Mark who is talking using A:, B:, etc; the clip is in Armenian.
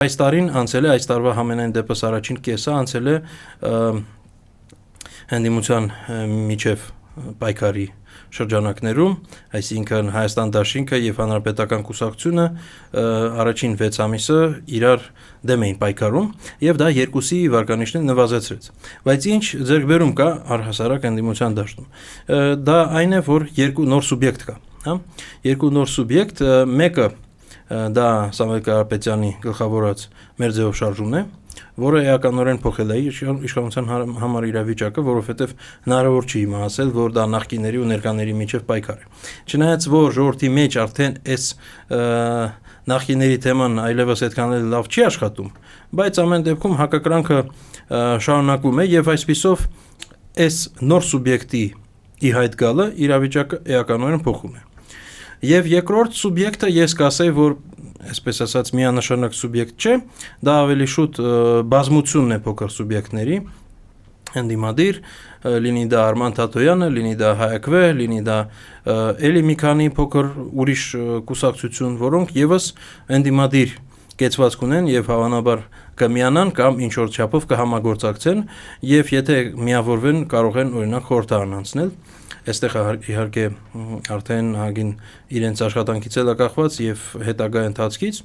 A: Այս տարին անցել է, այս տարվա համենայն դեպս առաջին կեսը անցել է հանդիմության միջև պայքարի շրջանակներում, այսինքն Հայաստան դաշինքը եւ Հանրապետական կուսակցությունը առաջին 6 ամիսը իրար դեմ էին պայքարում եւ դա երկուսի վարկանիշները նվազեցրեց։ Բայց ինչ ձեռքբերում կա առհասարակ հանդիմության դաշտում։ Դա այն է, որ երկու նոր սուբյեկտ կա, հա? Երկու նոր սուբյեկտ, մեկը դա Սամվել Կարապետյանի գլխավորած մեր ձևով շարժումն է, որը էականորեն փոխել է իշխանության համար իրավիճակը, որովհետև հնարավոր չի իմացել, որ դա նախկիների ու ներկաների միջև պայքար է։ Չնայած որ ժողովրդի մեջ արդեն այս նախկիների թեման այլևս այդքան լավ չի աշխատում, բայց ամեն դեպքում հակակրանքը շարունակվում է եւ այսպիսով այս նոր սուբյեկտի ի հայտ գալը իրավիճակը էականորեն փոխում է։ Եվ երկրորդ սուբյեկտը ես կասեի, որ այսպես ասած միանշանակ սուբյեկտ չէ, դա ավելի շուտ բազմությունն է փոքր սուբյեկտների, ընդդիմադիր, լինի դա Արման Թաթոյանը, լինի դա Հայակվե, լինի դա էլի մի քանի փոքր ուրիշ կուսակցություն, որոնք եւս ընդդիմադիր կեցվածք ունեն եւ հավանաբար կմիանան կամ ինչ որ չափով կհամագործակցեն եւ եթե միավորվեն կարող են օրինակ խորհրդարան անցնել։ Այստեղ իհարկե արդեն հագին իրենց աշխատանքից էլ կախված եւ հետագա ընթացքից